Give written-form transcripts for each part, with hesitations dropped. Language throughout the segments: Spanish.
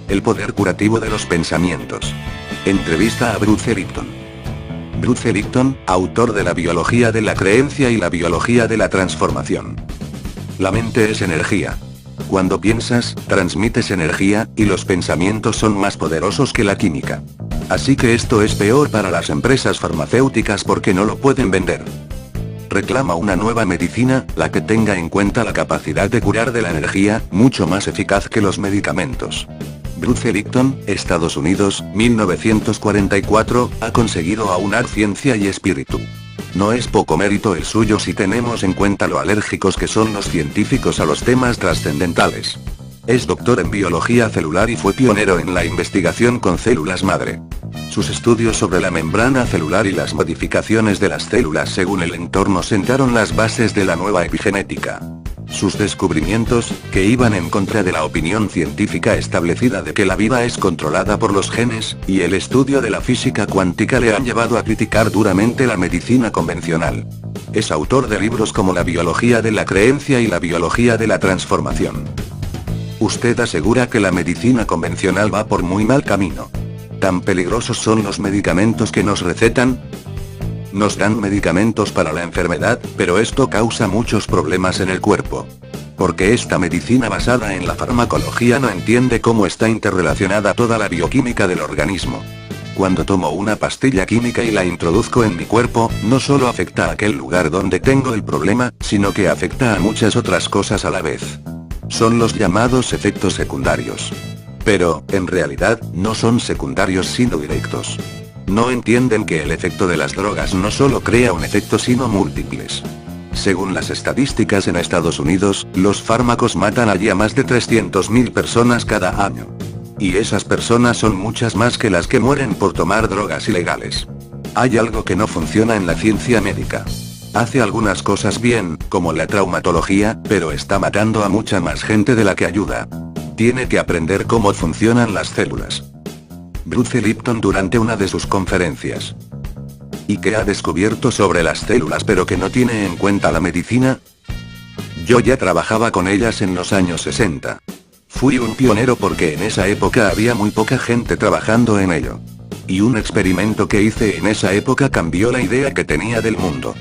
El poder curativo de los pensamientos. Entrevista a Bruce Lipton. Bruce Lipton, autor de La biología de la creencia y La biología de la transformación. La mente es energía. Cuando piensas, transmites energía, y los pensamientos son más poderosos que la química. Así que esto es peor para las empresas farmacéuticas porque no lo pueden vender. Reclama una nueva medicina, la que tenga en cuenta la capacidad de curar de la energía, mucho más eficaz que los medicamentos. Bruce Lipton, Estados Unidos, 1944, ha conseguido aunar ciencia y espíritu. No es poco mérito el suyo si tenemos en cuenta lo alérgicos que son los científicos a los temas trascendentales. Es doctor en biología celular y fue pionero en la investigación con células madre. Sus estudios sobre la membrana celular y las modificaciones de las células según el entorno sentaron las bases de la nueva epigenética. Sus descubrimientos, que iban en contra de la opinión científica establecida de que la vida es controlada por los genes, y el estudio de la física cuántica le han llevado a criticar duramente la medicina convencional. Es autor de libros como La biología de la creencia y La biología de la transformación. Usted asegura que la medicina convencional va por muy mal camino. ¿Tan peligrosos son los medicamentos que nos recetan? Nos dan medicamentos para la enfermedad, pero esto causa muchos problemas en el cuerpo. Porque esta medicina basada en la farmacología no entiende cómo está interrelacionada toda la bioquímica del organismo. Cuando tomo una pastilla química y la introduzco en mi cuerpo, no solo afecta a aquel lugar donde tengo el problema, sino que afecta a muchas otras cosas a la vez. Son los llamados efectos secundarios. Pero, en realidad, no son secundarios sino directos. No entienden que el efecto de las drogas no solo crea un efecto sino múltiples. Según las estadísticas en Estados Unidos, los fármacos matan allí a más de 300.000 personas cada año. Y esas personas son muchas más que las que mueren por tomar drogas ilegales. Hay algo que no funciona en la ciencia médica. Hace algunas cosas bien, como la traumatología, pero está matando a mucha más gente de la que ayuda. Tiene que aprender cómo funcionan las células. Bruce Lipton durante una de sus conferencias. ¿Y qué ha descubierto sobre las células pero que no tiene en cuenta la medicina? Yo ya trabajaba con ellas en los años 60. Fui un pionero porque en esa época había muy poca gente trabajando en ello. Y un experimento que hice en esa época cambió la idea que tenía del mundo.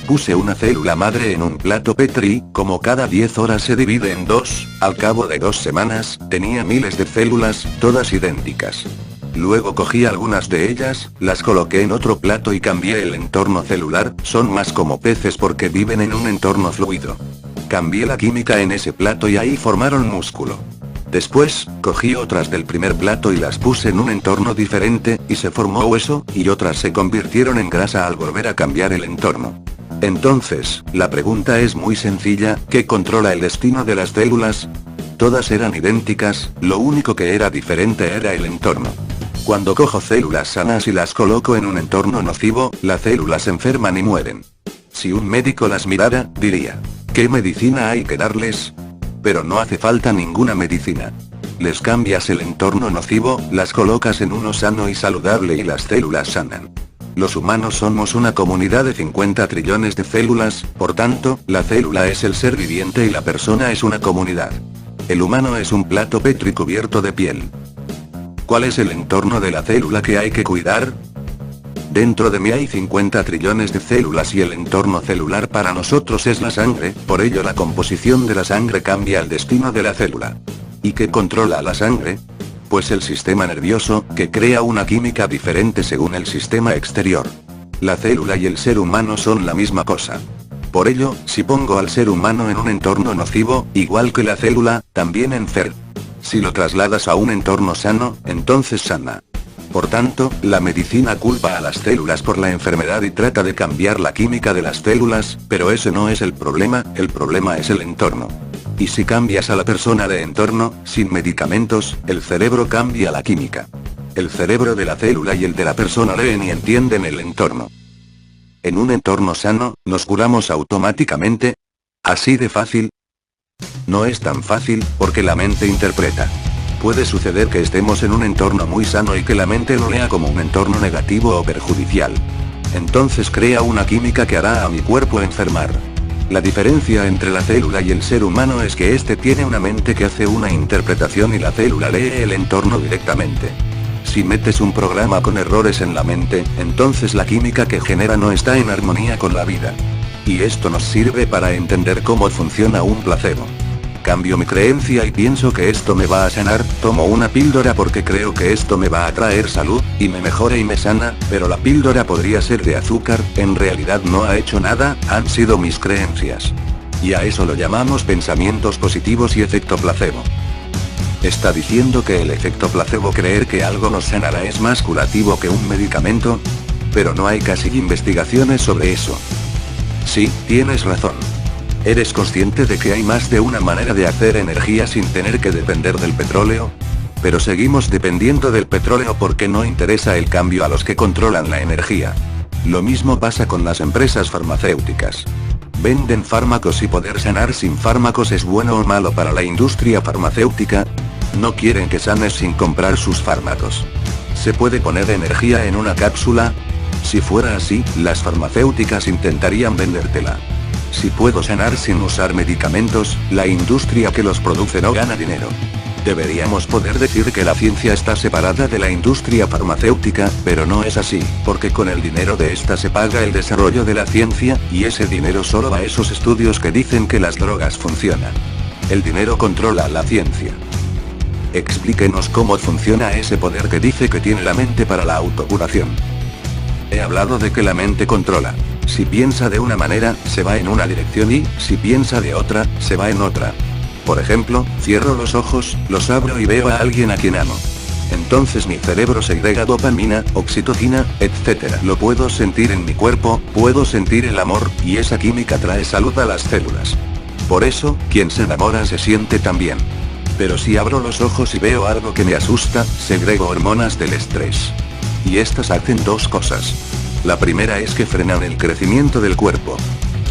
Puse una célula madre en un plato Petri, como cada 10 horas se divide en dos, al cabo de 2 semanas, tenía miles de células, todas idénticas. Luego cogí algunas de ellas, las coloqué en otro plato y cambié el entorno celular, son más como peces porque viven en un entorno fluido. Cambié la química en ese plato y ahí formaron músculo. Después, cogí otras del primer plato y las puse en un entorno diferente, y se formó hueso, y otras se convirtieron en grasa al volver a cambiar el entorno. Entonces, la pregunta es muy sencilla, ¿qué controla el destino de las células? Todas eran idénticas, lo único que era diferente era el entorno. Cuando cojo células sanas y las coloco en un entorno nocivo, las células se enferman y mueren. Si un médico las mirara, diría, ¿qué medicina hay que darles? Pero no hace falta ninguna medicina. Les cambias el entorno nocivo, las colocas en uno sano y saludable y las células sanan. Los humanos somos una comunidad de 50 trillones de células, por tanto, la célula es el ser viviente y la persona es una comunidad. El humano es un plato Petri cubierto de piel. ¿Cuál es el entorno de la célula que hay que cuidar? Dentro de mí hay 50 trillones de células y el entorno celular para nosotros es la sangre, por ello la composición de la sangre cambia el destino de la célula. ¿Y qué controla la sangre? Pues el sistema nervioso, que crea una química diferente según el sistema exterior. La célula y el ser humano son la misma cosa. Por ello, si pongo al ser humano en un entorno nocivo, igual que la célula, también enferma. Si lo trasladas a un entorno sano, entonces sana. Por tanto, la medicina culpa a las células por la enfermedad y trata de cambiar la química de las células, pero ese no es el problema es el entorno. Y si cambias a la persona de entorno, sin medicamentos, el cerebro cambia la química. El cerebro de la célula y el de la persona leen y entienden el entorno. En un entorno sano, nos curamos automáticamente. ¿Así de fácil? No es tan fácil, porque la mente interpreta. Puede suceder que estemos en un entorno muy sano y que la mente lo lea como un entorno negativo o perjudicial. Entonces crea una química que hará a mi cuerpo enfermar. La diferencia entre la célula y el ser humano es que este tiene una mente que hace una interpretación y la célula lee el entorno directamente. Si metes un programa con errores en la mente, entonces la química que genera no está en armonía con la vida. Y esto nos sirve para entender cómo funciona un placebo. Cambio mi creencia y pienso que esto me va a sanar, tomo una píldora porque creo que esto me va a traer salud, y me mejora y me sana, pero la píldora podría ser de azúcar, en realidad no ha hecho nada, han sido mis creencias. Y a eso lo llamamos pensamientos positivos y efecto placebo. ¿Está diciendo que el efecto placebo, creer que algo nos sanará, es más curativo que un medicamento? Pero no hay casi investigaciones sobre eso. Sí, tienes razón. ¿Eres consciente de que hay más de una manera de hacer energía sin tener que depender del petróleo? Pero seguimos dependiendo del petróleo porque no interesa el cambio a los que controlan la energía. Lo mismo pasa con las empresas farmacéuticas. Venden fármacos y poder sanar sin fármacos es bueno o malo para la industria farmacéutica. No quieren que sanes sin comprar sus fármacos. ¿Se puede poner energía en una cápsula? Si fuera así, las farmacéuticas intentarían vendértela. Si puedo sanar sin usar medicamentos, la industria que los produce no gana dinero. Deberíamos poder decir que la ciencia está separada de la industria farmacéutica, pero no es así, porque con el dinero de esta se paga el desarrollo de la ciencia, y ese dinero solo va a esos estudios que dicen que las drogas funcionan. El dinero controla la ciencia. Explíquenos cómo funciona ese poder que dice que tiene la mente para la autocuración. He hablado de que la mente controla. Si piensa de una manera, se va en una dirección y, si piensa de otra, se va en otra. Por ejemplo, cierro los ojos, los abro y veo a alguien a quien amo. Entonces mi cerebro segrega dopamina, oxitocina, etc. Lo puedo sentir en mi cuerpo, puedo sentir el amor, y esa química trae salud a las células. Por eso, quien se enamora se siente tan bien. Pero si abro los ojos y veo algo que me asusta, segrego hormonas del estrés. Y estas hacen dos cosas. La primera es que frenan el crecimiento del cuerpo.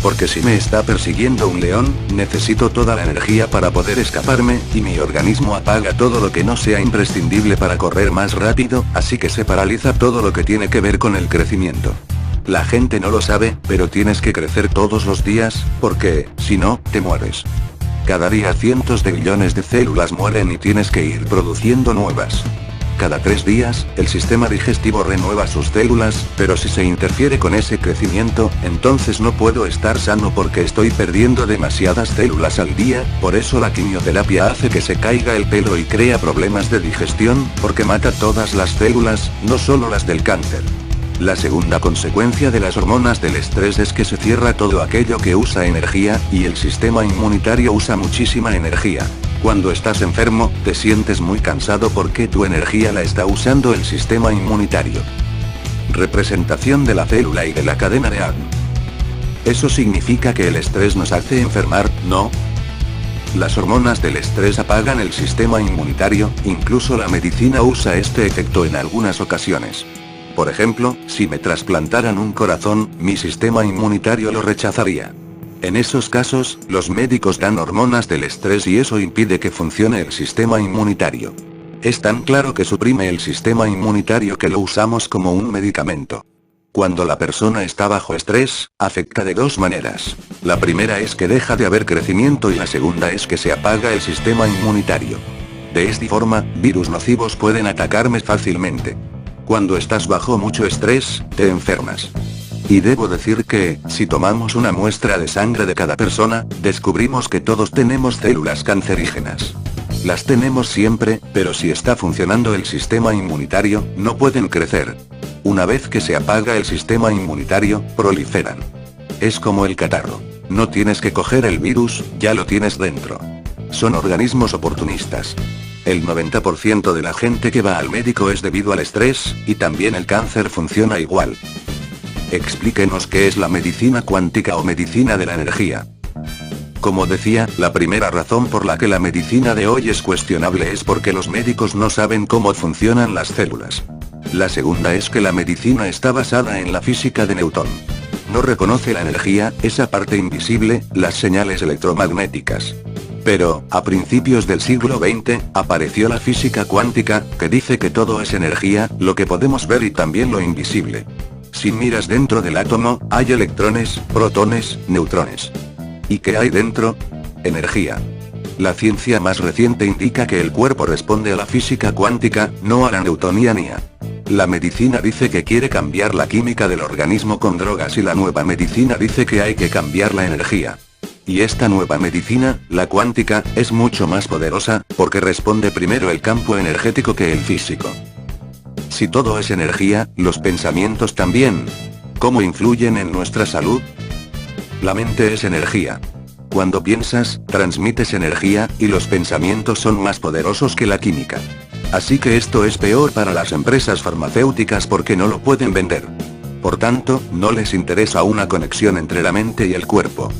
Porque si me está persiguiendo un león, necesito toda la energía para poder escaparme, y mi organismo apaga todo lo que no sea imprescindible para correr más rápido, así que se paraliza todo lo que tiene que ver con el crecimiento. La gente no lo sabe, pero tienes que crecer todos los días, porque, si no, te mueres. Cada día cientos de billones de células mueren y tienes que ir produciendo nuevas. Cada 3 días, el sistema digestivo renueva sus células, pero si se interfiere con ese crecimiento, entonces no puedo estar sano porque estoy perdiendo demasiadas células al día, por eso la quimioterapia hace que se caiga el pelo y crea problemas de digestión, porque mata todas las células, no solo las del cáncer. La segunda consecuencia de las hormonas del estrés es que se cierra todo aquello que usa energía, y el sistema inmunitario usa muchísima energía. Cuando estás enfermo, te sientes muy cansado porque tu energía la está usando el sistema inmunitario. Representación de la célula y de la cadena de ADN. ¿Eso significa que el estrés nos hace enfermar? No. Las hormonas del estrés apagan el sistema inmunitario, incluso la medicina usa este efecto en algunas ocasiones. Por ejemplo, si me trasplantaran un corazón, mi sistema inmunitario lo rechazaría. En esos casos, los médicos dan hormonas del estrés y eso impide que funcione el sistema inmunitario. Es tan claro que suprime el sistema inmunitario que lo usamos como un medicamento. Cuando la persona está bajo estrés, afecta de dos maneras. La primera es que deja de haber crecimiento y la segunda es que se apaga el sistema inmunitario. De esta forma, virus nocivos pueden atacarme fácilmente. Cuando estás bajo mucho estrés, te enfermas. Y debo decir que, si tomamos una muestra de sangre de cada persona, descubrimos que todos tenemos células cancerígenas. Las tenemos siempre, pero si está funcionando el sistema inmunitario, no pueden crecer. Una vez que se apaga el sistema inmunitario, proliferan. Es como el catarro. No tienes que coger el virus, ya lo tienes dentro. Son organismos oportunistas. El 90% de la gente que va al médico es debido al estrés, y también el cáncer funciona igual. Explíquenos qué es la medicina cuántica o medicina de la energía. Como decía, la primera razón por la que la medicina de hoy es cuestionable es porque los médicos no saben cómo funcionan las células. La segunda es que la medicina está basada en la física de Newton. No reconoce la energía, esa parte invisible, las señales electromagnéticas. Pero, a principios del siglo XX, apareció la física cuántica, que dice que todo es energía, lo que podemos ver y también lo invisible. Si miras dentro del átomo, hay electrones, protones, neutrones. ¿Y qué hay dentro? Energía. La ciencia más reciente indica que el cuerpo responde a la física cuántica, no a la newtoniana. La medicina dice que quiere cambiar la química del organismo con drogas y la nueva medicina dice que hay que cambiar la energía. Y esta nueva medicina, la cuántica, es mucho más poderosa, porque responde primero el campo energético que el físico. Si todo es energía, los pensamientos también. ¿Cómo influyen en nuestra salud? La mente es energía. Cuando piensas, transmites energía, y los pensamientos son más poderosos que la química. Así que esto es peor para las empresas farmacéuticas porque no lo pueden vender. Por tanto, no les interesa una conexión entre la mente y el cuerpo.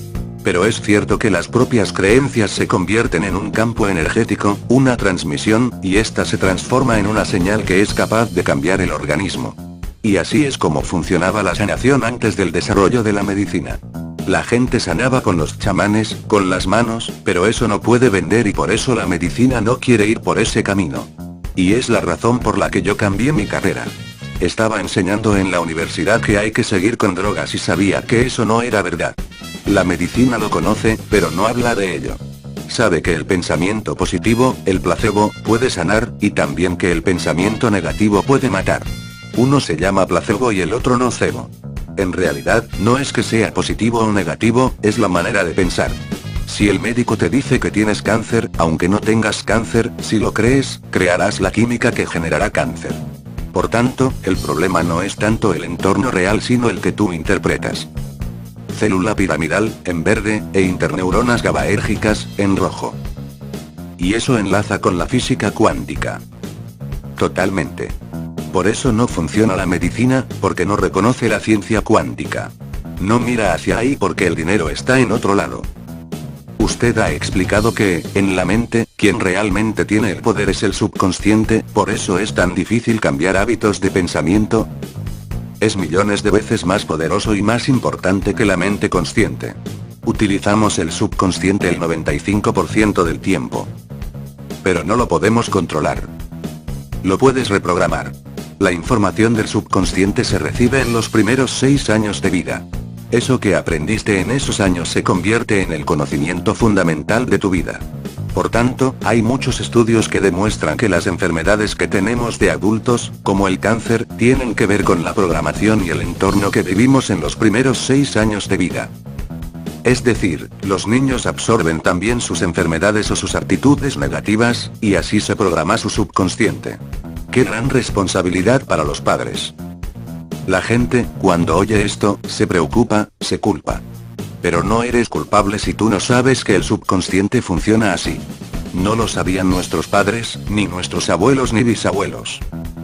Pero es cierto que las propias creencias se convierten en un campo energético, una transmisión, y esta se transforma en una señal que es capaz de cambiar el organismo. Y así es como funcionaba la sanación antes del desarrollo de la medicina. La gente sanaba con los chamanes, con las manos, pero eso no puede vender y por eso la medicina no quiere ir por ese camino. Y es la razón por la que yo cambié mi carrera. Estaba enseñando en la universidad que hay que seguir con drogas y sabía que eso no era verdad. La medicina lo conoce, pero no habla de ello. Sabe que el pensamiento positivo, el placebo, puede sanar, y también que el pensamiento negativo puede matar. Uno se llama placebo y el otro nocebo. En realidad, no es que sea positivo o negativo, es la manera de pensar. Si el médico te dice que tienes cáncer, aunque no tengas cáncer, si lo crees, crearás la química que generará cáncer. Por tanto, el problema no es tanto el entorno real sino el que tú interpretas. Célula piramidal, en verde, e interneuronas GABAérgicas, en rojo. Y eso enlaza con la física cuántica. Totalmente. Por eso no funciona la medicina, porque no reconoce la ciencia cuántica. No mira hacia ahí porque el dinero está en otro lado. Usted ha explicado que, en la mente, quien realmente tiene el poder es el subconsciente, por eso es tan difícil cambiar hábitos de pensamiento. Es millones de veces más poderoso y más importante que la mente consciente. Utilizamos el subconsciente el 95% del tiempo. Pero no lo podemos controlar. Lo puedes reprogramar. La información del subconsciente se recibe en los primeros 6 años de vida. Eso que aprendiste en esos años se convierte en el conocimiento fundamental de tu vida. Por tanto, hay muchos estudios que demuestran que las enfermedades que tenemos de adultos, como el cáncer, tienen que ver con la programación y el entorno que vivimos en los primeros 6 años de vida. Es decir, los niños absorben también sus enfermedades o sus actitudes negativas, y así se programa su subconsciente. ¡Qué gran responsabilidad para los padres! La gente, cuando oye esto, se preocupa, se culpa. Pero no eres culpable si tú no sabes que el subconsciente funciona así. No lo sabían nuestros padres, ni nuestros abuelos ni bisabuelos.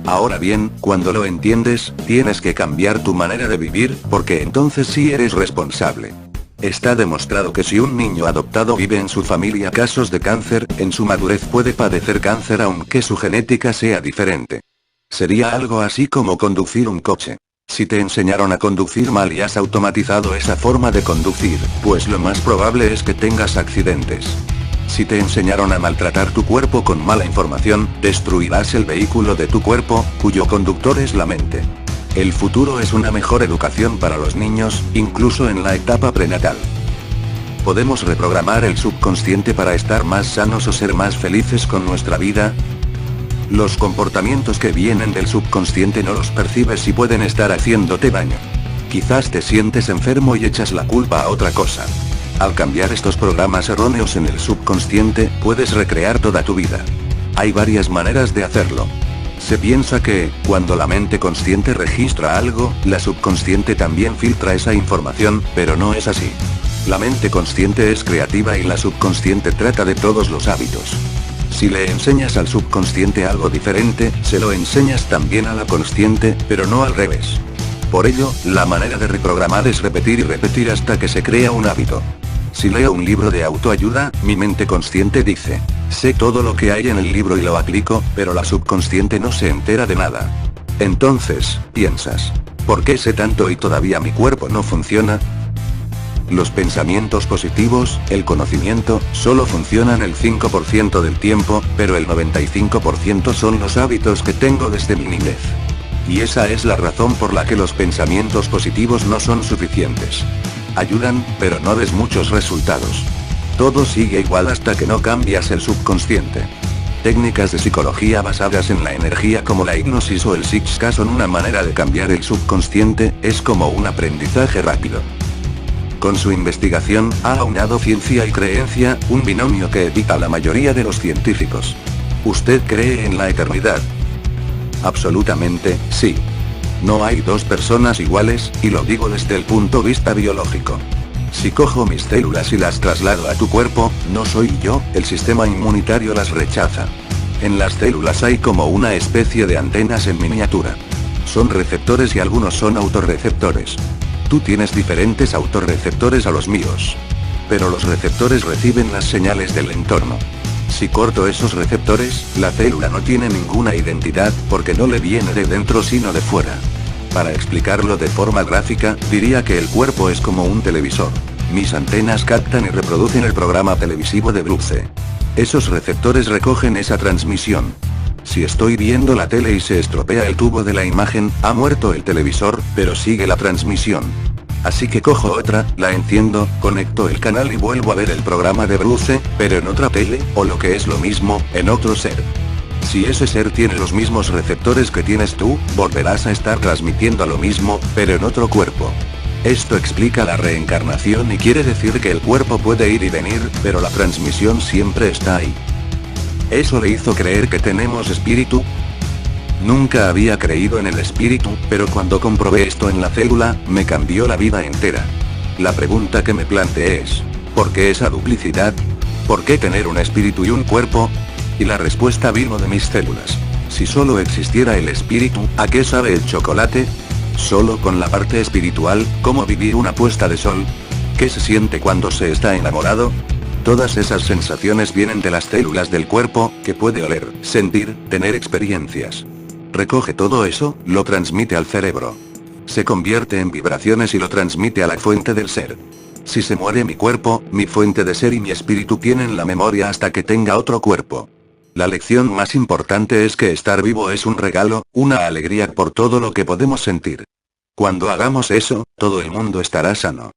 Ahora bien, cuando lo entiendes, tienes que cambiar tu manera de vivir, porque entonces sí eres responsable. Está demostrado que si un niño adoptado vive en su familia casos de cáncer, en su madurez puede padecer cáncer aunque su genética sea diferente. Sería algo así como conducir un coche. Si te enseñaron a conducir mal y has automatizado esa forma de conducir, pues lo más probable es que tengas accidentes. Si te enseñaron a maltratar tu cuerpo con mala información, destruirás el vehículo de tu cuerpo, cuyo conductor es la mente. El futuro es una mejor educación para los niños, incluso en la etapa prenatal. ¿Podemos reprogramar el subconsciente para estar más sanos o ser más felices con nuestra vida? Los comportamientos que vienen del subconsciente no los percibes y pueden estar haciéndote daño. Quizás te sientes enfermo y echas la culpa a otra cosa. Al cambiar estos programas erróneos en el subconsciente, puedes recrear toda tu vida. Hay varias maneras de hacerlo. Se piensa que, cuando la mente consciente registra algo, la subconsciente también filtra esa información, pero no es así. La mente consciente es creativa y la subconsciente trata de todos los hábitos. Si le enseñas al subconsciente algo diferente, se lo enseñas también a la consciente, pero no al revés. Por ello, la manera de reprogramar es repetir y repetir hasta que se crea un hábito. Si leo un libro de autoayuda, mi mente consciente dice, sé todo lo que hay en el libro y lo aplico, pero la subconsciente no se entera de nada. Entonces, piensas, ¿por qué sé tanto y todavía mi cuerpo no funciona? Los pensamientos positivos, el conocimiento, solo funcionan el 5% del tiempo, pero el 95% son los hábitos que tengo desde mi niñez. Y esa es la razón por la que los pensamientos positivos no son suficientes. ayudan, pero no ves muchos resultados. Todo sigue igual hasta que no cambias el subconsciente. Técnicas de psicología basadas en la energía como la hipnosis o el 6K son una manera de cambiar el subconsciente, es como un aprendizaje rápido. Con su investigación, ha aunado ciencia y creencia, un binomio que evita a la mayoría de los científicos. ¿Usted cree en la eternidad? Absolutamente, sí. No hay dos personas iguales, y lo digo desde el punto de vista biológico. Si cojo mis células y las traslado a tu cuerpo, no soy yo, el sistema inmunitario las rechaza. En las células hay como una especie de antenas en miniatura. Son receptores y algunos son autorreceptores. Tú tienes diferentes autorreceptores a los míos. Pero los receptores reciben las señales del entorno. Si corto esos receptores, la célula no tiene ninguna identidad, porque no le viene de dentro sino de fuera. Para explicarlo de forma gráfica, diría que el cuerpo es como un televisor. Mis antenas captan y reproducen el programa televisivo de Bruce. Esos receptores recogen esa transmisión. Si estoy viendo la tele y se estropea el tubo de la imagen, ha muerto el televisor, pero sigue la transmisión. Así que cojo otra, la enciendo, conecto el canal y vuelvo a ver el programa de Bruce, pero en otra tele, o lo que es lo mismo, en otro ser. Si ese ser tiene los mismos receptores que tienes tú, volverás a estar transmitiendo lo mismo, pero en otro cuerpo. Esto explica la reencarnación y quiere decir que el cuerpo puede ir y venir, pero la transmisión siempre está ahí. ¿Eso le hizo creer que tenemos espíritu? Nunca había creído en el espíritu, pero cuando comprobé esto en la célula, me cambió la vida entera. La pregunta que me planteé es, ¿por qué esa duplicidad? ¿Por qué tener un espíritu y un cuerpo? Y la respuesta vino de mis células. Si solo existiera el espíritu, ¿a qué sabe el chocolate? Solo con la parte espiritual, ¿cómo vivir una puesta de sol? ¿Qué se siente cuando se está enamorado? Todas esas sensaciones vienen de las células del cuerpo, que puede oler, sentir, tener experiencias. Recoge todo eso, lo transmite al cerebro. Se convierte en vibraciones y lo transmite a la fuente del ser. Si se muere mi cuerpo, mi fuente de ser y mi espíritu tienen la memoria hasta que tenga otro cuerpo. La lección más importante es que estar vivo es un regalo, una alegría por todo lo que podemos sentir. Cuando hagamos eso, todo el mundo estará sano.